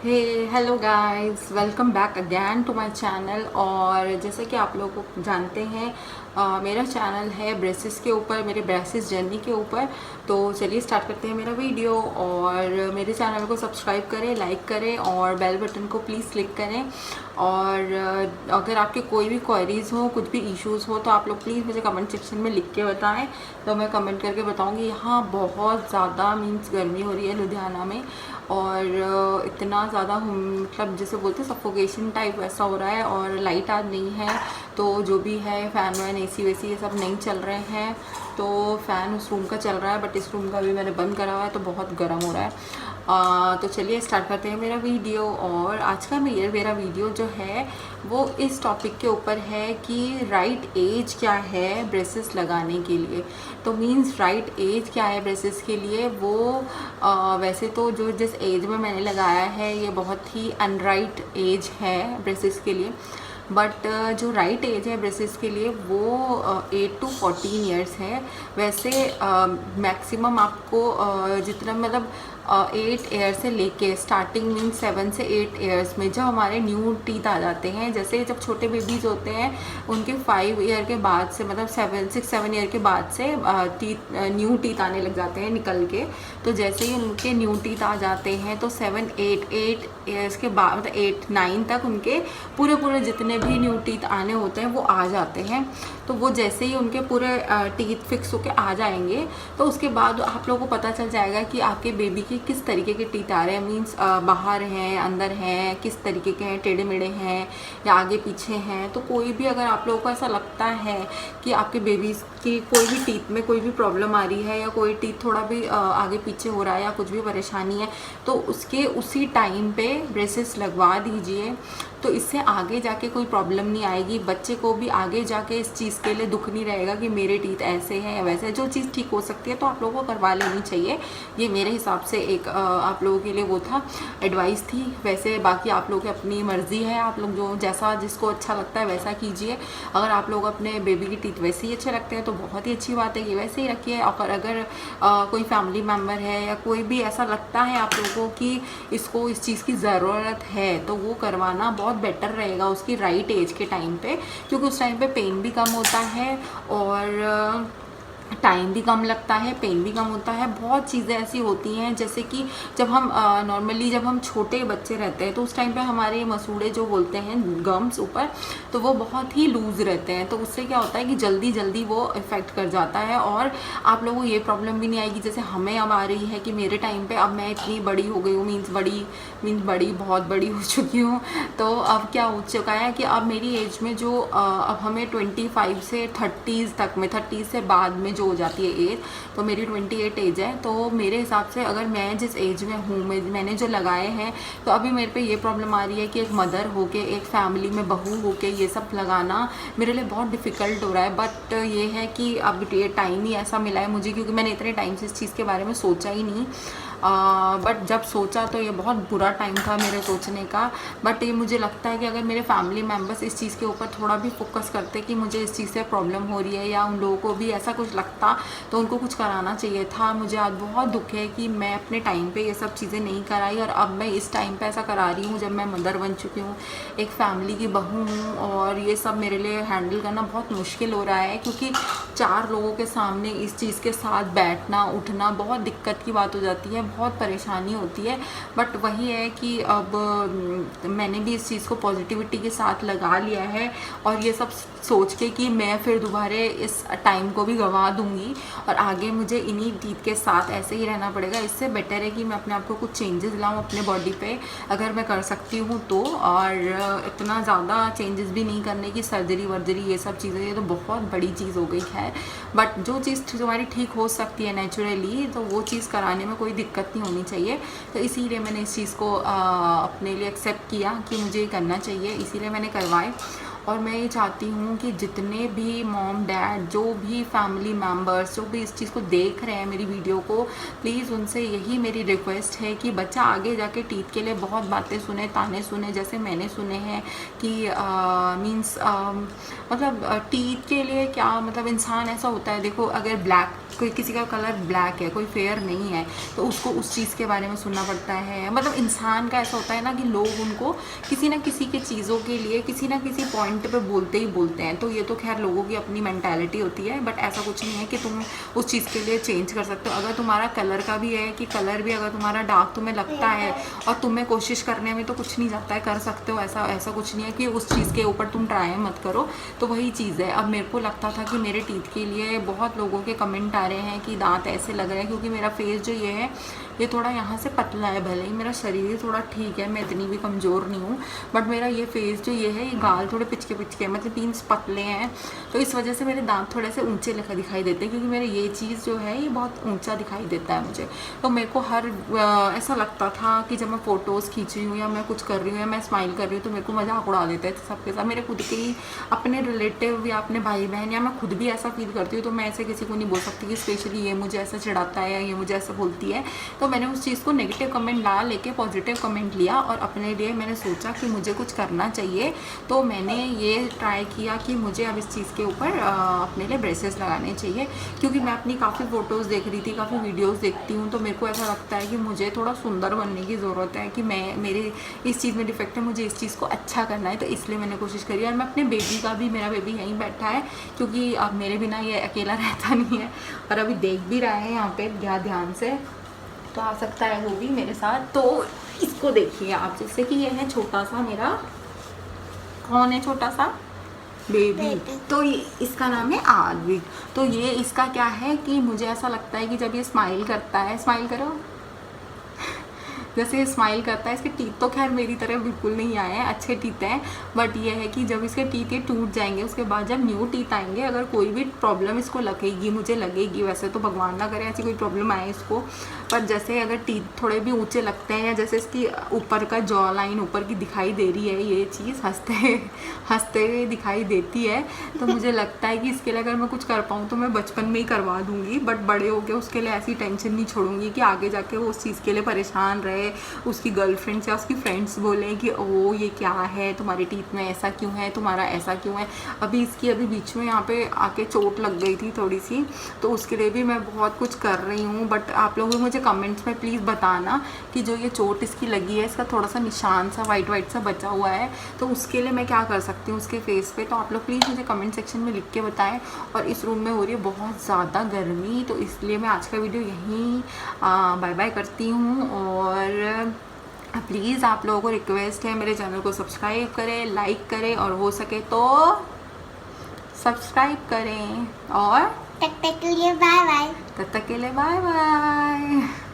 Hey hello guys, welcome back again to my channel. और जैसे कि आप लोग जानते हैं, मेरा चैनल है ब्रेसेस के ऊपर, मेरे ब्रेसेस जर्नी के ऊपर। तो चलिए स्टार्ट करते हैं मेरा वीडियो। और मेरे चैनल को सब्सक्राइब करें, लाइक करें और बेल बटन को प्लीज़ क्लिक करें। और अगर आपके कोई भी क्वेरीज़ हो, कुछ भी इश्यूज़ हो, तो आप लोग प्लीज़ मुझे कमेंट सेक्शन में लिख के बताएं, तो मैं कमेंट करके बताऊंगी। यहाँ बहुत ज़्यादा मीन्स गर्मी हो रही है लुधियाना में, और इतना ज़्यादा मतलब जैसे बोलते हैं सफोकेशन टाइप वैसा हो रहा है। और लाइट आज नहीं है, तो जो भी है फ़ैन वैन एसी वेसी ये सब नहीं चल रहे हैं। तो फ़ैन उस रूम का चल रहा है, बट इस रूम का भी मैंने बंद करा हुआ है, तो बहुत गर्म हो रहा है। तो चलिए स्टार्ट करते हैं मेरा वीडियो। और आज का मेरा वीडियो जो है वो इस टॉपिक के ऊपर है कि राइट एज क्या है ब्रेसेस लगाने के लिए। तो मींस राइट एज क्या है ब्रेसेस के लिए, वो वैसे तो जो जिस एज में मैंने लगाया है ये बहुत ही अनराइट एज है ब्रेसेस के लिए। बट जो राइट एज है ब्रेसेस के लिए वो 8 to 14 ईयर्स है। वैसे मैक्सिमम आपको जितना मतलब 8 ईयर से लेके स्टार्टिंग मीन 7 से 8 ईयर्स में जब हमारे न्यू टीथ आ जाते हैं, जैसे जब छोटे बेबीज़ होते हैं उनके 5 ईयर के बाद से, मतलब 6-7 ईयर के बाद से न्यू टीथ आने लग जाते हैं निकल के। तो जैसे ही उनके न्यू टीथ आ जाते हैं तो 7-8 ईयर्स के बाद, मतलब 8-9 तक उनके पूरे जितने भी न्यू टीथ आने होते हैं वो आ जाते हैं। तो वो जैसे ही उनके पूरे टीथ फिक्स होके आ जाएंगे, तो उसके बाद आप लोगों को पता चल जाएगा कि आपके बेबी के किस तरीके के टीथ आ रहे हैं। मीन्स बाहर हैं, अंदर हैं, किस तरीके के हैं, टेढ़े मेढ़े हैं या आगे पीछे हैं। तो कोई भी अगर आप लोगों को ऐसा लगता है कि आपके बेबी की कोई भी टीथ में कोई भी प्रॉब्लम आ रही है, या कोई टीथ थोड़ा भी आगे पीछे हो रहा है, या कुछ भी परेशानी है, तो उसके उसी टाइम पे ब्रेसेस लगवा दीजिए। तो इससे आगे जाके कोई प्रॉब्लम नहीं आएगी। बच्चे को भी आगे जाके इस चीज़ के लिए दुख नहीं रहेगा कि मेरे टीथ ऐसे हैं या वैसे। जो चीज़ ठीक हो सकती है तो आप लोगों को करवा लेनी चाहिए। ये मेरे हिसाब से एक आप लोगों के लिए वो था, एडवाइस थी। वैसे बाकी आप लोगों की अपनी मर्ज़ी है, आप लोग जो जैसा जिसको अच्छा लगता है वैसा कीजिए। अगर आप लोग अपने बेबी की टीथ वैसे ही अच्छे रखते हैं तो बहुत ही अच्छी बात है कि वैसे ही रखिए। और अगर कोई फैमिली मेम्बर है या कोई भी ऐसा लगता है आप लोगों को कि इसको इस चीज़ की ज़रूरत है, तो वो करवाना बहुत बेटर रहेगा उसकी राइट एज के टाइम पे, क्योंकि उस टाइम पे पेन भी कम होता है और टाइम भी कम लगता है, पेन भी कम होता है। बहुत चीज़ें ऐसी होती हैं, जैसे कि जब हम नॉर्मली जब हम छोटे बच्चे रहते हैं तो उस टाइम पे हमारे मसूड़े जो बोलते हैं गम्स ऊपर, तो वो बहुत ही लूज़ रहते हैं। तो उससे क्या होता है कि जल्दी जल्दी वो इफ़ेक्ट कर जाता है। और आप लोगों को ये प्रॉब्लम भी नहीं आएगी जैसे हमें अब आ रही है कि मेरे टाइम पे, अब मैं इतनी बड़ी हो गई हूँ, मीन्स बड़ी बहुत बड़ी हो चुकी हूँ। तो अब क्या हो चुका है कि अब मेरी एज में जो अब हमें 25 से 30s तक में, 30 से बाद में जो हो जाती है एज, तो मेरी 28 एज है। तो मेरे हिसाब से अगर मैं जिस एज में हूँ, मैंने जो लगाए हैं, तो अभी मेरे पे ये प्रॉब्लम आ रही है कि एक मदर होके, एक फैमिली में बहू होके ये सब लगाना मेरे लिए बहुत डिफ़िकल्ट हो रहा है। बट ये है कि अब ये टाइम ही ऐसा मिला है मुझे, क्योंकि मैंने इतने टाइम से इस चीज़ के बारे में सोचा ही नहीं। बट जब सोचा तो ये बहुत बुरा टाइम था मेरे सोचने का। बट ये मुझे लगता है कि अगर मेरे फैमिली मेम्बर्स इस चीज़ के ऊपर थोड़ा भी फोकस करते कि मुझे इस चीज़ से प्रॉब्लम हो रही है, या उन लोगों को भी ऐसा कुछ लगता, तो उनको कुछ कराना चाहिए था। मुझे आज बहुत दुख है कि मैं अपने टाइम पे ये सब चीज़ें नहीं कराई, और अब मैं इस टाइम पे ऐसा करा रही हूँ जब मैं मदर बन चुकी हूँ, एक फैमिली की बहू हूँ। और ये सब मेरे लिए हैंडल करना बहुत मुश्किल हो रहा है, क्योंकि 4 लोगों के सामने इस चीज़ के साथ बैठना उठना बहुत दिक्कत की बात हो जाती है, बहुत परेशानी होती है। बट वही है कि अब मैंने भी इस चीज़ को पॉजिटिविटी के साथ लगा लिया है, और ये सब सोच के कि मैं फिर दोबारा इस टाइम को भी गंवा दूंगी और आगे मुझे इन्हीं टीथ के साथ ऐसे ही रहना पड़ेगा। इससे बेटर है कि मैं अपने आप को कुछ चेंजेस लाऊं अपने बॉडी पे, अगर मैं कर सकती हूँ तो। और इतना ज़्यादा चेंजेस भी नहीं करने की, सर्जरी वर्जरी ये सब चीज़ें, ये तो बहुत बड़ी चीज़ हो गई है। बट जो चीज़ तुम्हारी ठीक हो सकती है नेचुरली, तो वो चीज़ कराने में कोई दिक्कत नहीं होनी चाहिए। तो इसीलिए मैंने इस चीज़ को अपने लिए एक्सेप्ट किया कि मुझे ये करना चाहिए, इसीलिए मैंने करवाए। और मैं ये चाहती हूँ कि जितने भी मॉम डैड जो भी फैमिली मेम्बर्स जो भी इस चीज़ को देख रहे हैं मेरी वीडियो को, प्लीज़ उनसे यही मेरी रिक्वेस्ट है कि बच्चा आगे जाके टीथ के लिए बहुत बातें सुने, ताने सुने, जैसे मैंने सुने हैं कि मीन्स मतलब टीथ के लिए क्या मतलब इंसान ऐसा होता है, देखो अगर ब्लैक कोई किसी का कलर ब्लैक है, कोई फेयर नहीं है, तो उसको उस चीज़ के बारे में सुनना पड़ता है। मतलब इंसान का ऐसा होता है ना कि लोग उनको किसी ना किसी के चीज़ों के लिए किसी ना किसी पॉइंट पे बोलते ही बोलते हैं। तो ये तो खैर लोगों की अपनी मेंटालिटी होती है, बट ऐसा कुछ नहीं है कि तुम उस चीज़ के लिए चेंज कर सकते हो। अगर तुम्हारा कलर का भी है कि कलर भी अगर तुम्हारा डार्क तुम्हें लगता है और तुम्हें कोशिश करने में तो कुछ नहीं जाता है, कर सकते हो। ऐसा कुछ नहीं है कि उस चीज़ के ऊपर तुम ट्राई मत करो। तो वही चीज़ है। अब मेरे को लगता था कि मेरे टीथ के लिए बहुत लोगों के कमेंट आ रहे हैं कि दांत ऐसे लग रहे हैं, क्योंकि मेरा फेस जो ये है ये थोड़ा यहाँ से पतला है। भले ही मेरा शरीर थोड़ा ठीक है, मैं इतनी भी कमज़ोर नहीं हूँ, बट मेरा ये फेस जो ये है, ये गाल थोड़े पिचके मतलब मीन्स पतले हैं, तो इस वजह से मेरे दांत थोड़े से ऊंचे लेकर दिखाई देते हैं, क्योंकि मेरे ये चीज़ जो है ये बहुत ऊंचा दिखाई देता है मुझे। तो मेरे को हर ऐसा लगता था कि जब मैं फ़ोटोज़ खींच रही हूँ या मैं कुछ कर रही हूँ या मैं स्माइल कर रही हूँ तो मेरे को मजाक उड़ा देते हैं सबके साथ। मेरे खुद के ही अपने रिलेटिव या अपने भाई बहन या मैं खुद भी ऐसा फील करती हूँ, तो मैं ऐसे किसी को नहीं बोल सकती कि स्पेशली ये मुझे ऐसा चिढ़ाता है या ये मुझे ऐसा बोलती है। तो मैंने उस चीज़ को नेगेटिव कमेंट ना लेके पॉजिटिव कमेंट लिया और अपने लिए मैंने सोचा कि मुझे कुछ करना चाहिए। तो मैंने ये ट्राई किया कि मुझे अब इस चीज़ के ऊपर अपने लिए ब्रेसेस लगाने चाहिए, क्योंकि मैं अपनी काफ़ी फ़ोटोज़ देख रही थी, काफ़ी वीडियोज़ देखती हूँ, तो मेरे को ऐसा लगता है कि मुझे थोड़ा सुंदर बनने की ज़रूरत है, कि मैं मेरे इस चीज़ में डिफेक्ट है, मुझे इस चीज़ को अच्छा करना है। तो इसलिए मैंने कोशिश करी। और मैं अपने बेबी का भी, मेरा बेबी यहीं बैठा है, क्योंकि अब मेरे बिना ये अकेला रहता नहीं है और अभी देख भी रहा है यहाँ पे ध्यान से, तो आ सकता है वो भी मेरे साथ। तो इसको देखिए आप, जैसे कि ये है छोटा सा मेरा, कौन है छोटा सा बेबी, तो ये इसका नाम है आदि। तो ये इसका क्या है कि मुझे ऐसा लगता है कि जब ये स्माइल करता है, स्माइल करो, जैसे ये स्माइल करता है, इसके टीथ तो खैर मेरी तरह बिल्कुल नहीं आए हैं, अच्छे टीथ हैं, बट ये है कि जब इसके टीथ ये टूट जाएंगे उसके बाद जब न्यू टीथ आएंगे, अगर कोई भी प्रॉब्लम इसको लगेगी, मुझे लगेगी, वैसे तो भगवान ना करे ऐसी कोई प्रॉब्लम आए इसको, पर जैसे अगर टीथ थोड़े भी ऊंचे लगते हैं या जैसे इसकी ऊपर का जॉ लाइन ऊपर की दिखाई दे रही है, ये चीज़ हंसते हुए दिखाई देती है, तो मुझे लगता है कि इसके लिए अगर मैं कुछ कर पाऊँ तो मैं बचपन में ही करवा दूँगी, बट बड़े होकर उसके लिए ऐसी टेंशन नहीं छोड़ूंगी कि आगे जाके वो उस चीज़ के लिए परेशान रहे, उसकी गर्लफ्रेंड्स या उसकी फ्रेंड्स बोलें कि ओ ये क्या है, तुम्हारे टीथ में ऐसा क्यों है, तुम्हारा ऐसा क्यों है। अभी इसकी अभी बीच में यहाँ पे आके चोट लग गई थी थोड़ी सी, तो उसके लिए भी मैं बहुत कुछ कर रही हूँ, बट आप लोग मुझे कमेंट्स में प्लीज़ बताना कि जो ये चोट इसकी लगी है, इसका थोड़ा सा निशान सा वाइट सा बचा हुआ है, तो उसके लिए मैं क्या कर सकती हूँ उसके फेस पे। तो आप लोग प्लीज़ मुझे कमेंट सेक्शन में लिख के बताएं। और इस रूम में हो रही है बहुत ज़्यादा गर्मी, तो इसलिए मैं आज का वीडियो यहीं बाय बाय करती हूँ। और प्लीज़ आप लोगों को रिक्वेस्ट है, मेरे चैनल को सब्सक्राइब करें, लाइक करें, और हो सके तो सब्सक्राइब करें। और तब तक के लिए बाय बाय। तब तक के लिए बाय बाय।